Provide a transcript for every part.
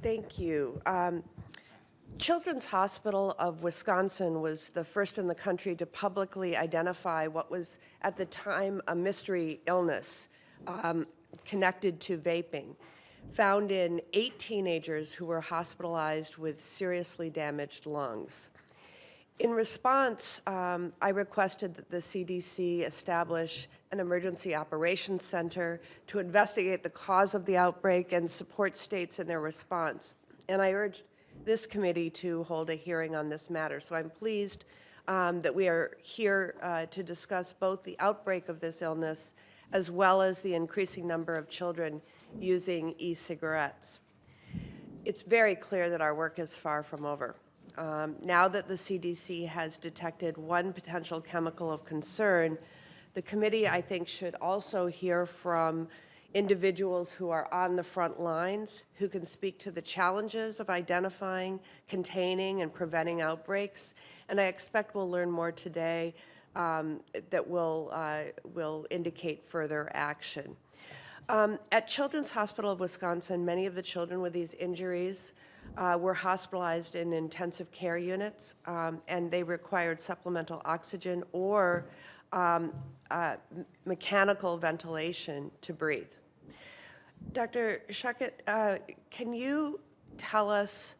Thank you. Children's Hospital of Wisconsin was the first in the country to publicly identify what was at the time a mystery illness connected to vaping, found in 8 teenagers who were hospitalized with seriously damaged lungs. In response, I requested that the CDC establish an emergency operations center to investigate the cause of the outbreak and support states in their response. And I urged this committee to hold a hearing on this matter. So I'm pleased that we are here to discuss both the outbreak of this illness as well as the increasing number of children using e-cigarettes. It's very clear that our work is far from over. Now that the CDC has detected one potential chemical of concern, the committee, I think, should also hear from individuals who are on the front lines, who can speak to the challenges of identifying, containing, and preventing outbreaks. And I expect we'll learn more today that will indicate further action. At Children's Hospital of Wisconsin, many of the children with these injuries were hospitalized in intensive care units, and they required supplemental oxygen or mechanical ventilation to breathe. Dr. Schuckett, can you tell us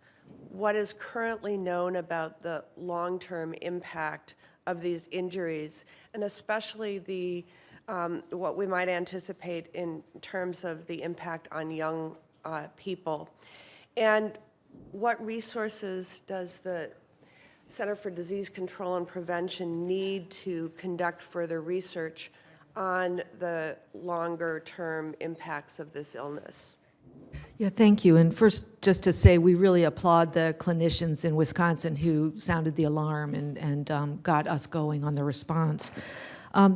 what is currently known about the long-term impact of these injuries, and especially the what we might anticipate in terms of the impact on young people? And what resources does the Center for Disease Control and Prevention need to conduct further research on the longer-term impacts of this illness? Yeah, thank you. And first, just to say, we really applaud the clinicians in Wisconsin who sounded the alarm and got us going on the response.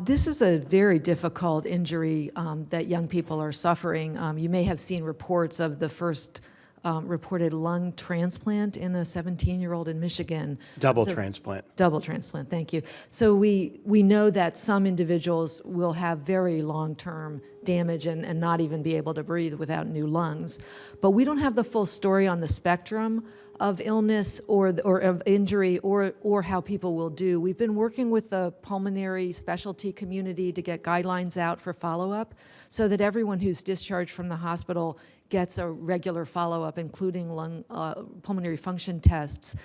This is a very difficult injury that young people are suffering. You may have seen reports of the first reported lung transplant in a 17-year-old in Michigan. Double transplant. Double transplant, thank you. So we know that some individuals will have very long-term damage and not even be able to breathe without new lungs. But we don't have the full story on the spectrum of illness or of injury or how people will do. We've been working with the pulmonary specialty community to get guidelines out for follow-up so that everyone who's discharged from the hospital gets a regular follow-up, including pulmonary function tests.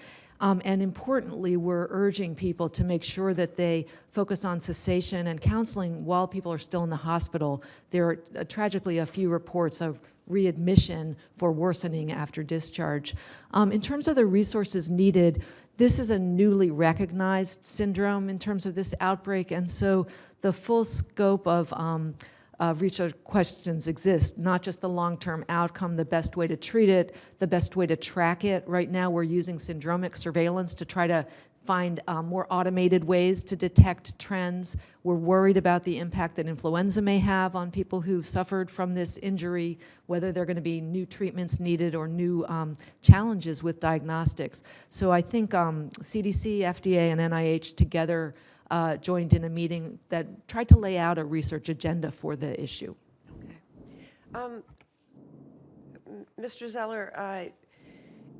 And importantly, we're urging people to make sure that they focus on cessation and counseling while people are still in the hospital. There are tragically a few reports of readmission for worsening after discharge. In terms of the resources needed, this is a newly recognized syndrome in terms of this outbreak, and so the full scope of research questions exist, not just the long-term outcome, the best way to treat it, the best way to track it. Right now we're using syndromic surveillance to try to find more automated ways to detect trends. We're worried about the impact that influenza may have on people who've suffered from this injury, whether there are going to be new treatments needed or new challenges with diagnostics. So I think CDC, FDA, and NIH together joined in a meeting that tried to lay out a research agenda for the issue. Okay. Mr. Zeller,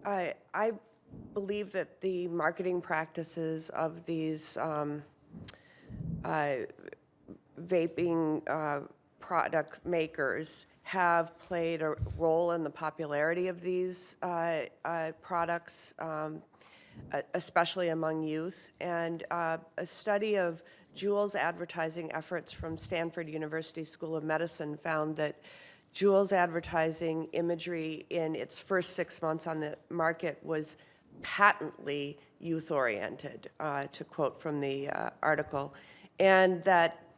I believe that the marketing practices of these vaping product makers have played a role in the popularity of these products, especially among youth. And a study of Juul's advertising efforts from Stanford University School of Medicine found that Juul's advertising imagery in its first 6 months on the market was patently youth-oriented, to quote from the article, and that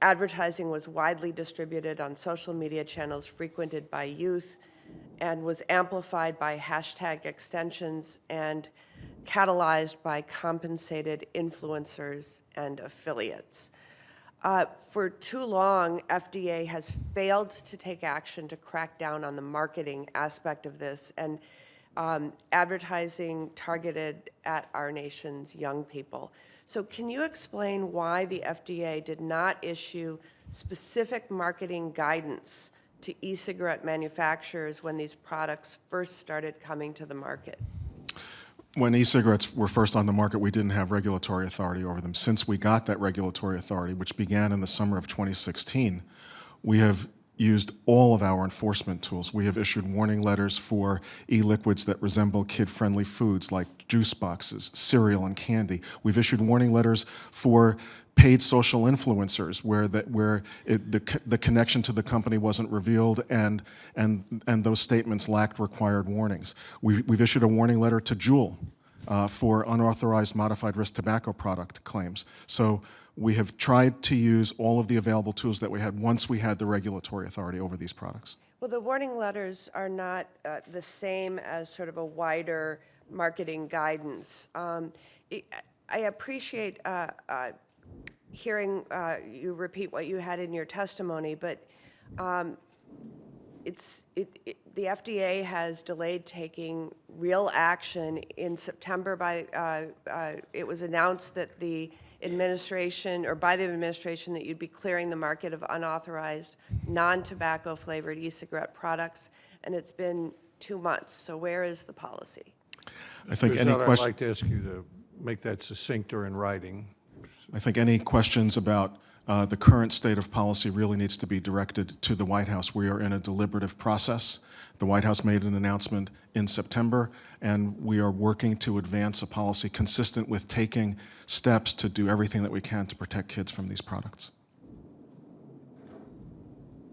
advertising was widely distributed on social media channels frequented by youth and was amplified by hashtag extensions and catalyzed by compensated influencers and affiliates. For too long, FDA has failed to take action to crack down on the marketing aspect of this and advertising targeted at our nation's young people. So can you explain why the FDA did not issue specific marketing guidance to e-cigarette manufacturers when these products first started coming to the market? When e-cigarettes were first on the market, we didn't have regulatory authority over them. Since we got that regulatory authority, which began in the summer of 2016, we have used all of our enforcement tools. We have issued warning letters for e-liquids that resemble kid-friendly foods like juice boxes, cereal, and candy. We've issued warning letters for paid social influencers where the connection to the company wasn't revealed and those statements lacked required warnings. We've issued a warning letter to Juul for unauthorized modified risk tobacco product claims. So we have tried to use all of the available tools that we had once we had the regulatory authority over these products. Well, the warning letters are not the same as sort of a wider marketing guidance. I appreciate hearing you repeat what you had in your testimony, but the FDA has delayed taking real action. In September, it was announced that the administration, or by the administration, that you'd be clearing the market of unauthorized, non-tobacco flavored e-cigarette products, and it's been 2 months. So where is the policy? I think Mr. any Zellner, I'd question. like to ask you to make that succinct or in writing. I think any questions about the current state of policy really needs to be directed to the White House. We are in a deliberative process. The White House made an announcement in September, and we are working to advance a policy consistent with taking steps to do everything that we can to protect kids from these products.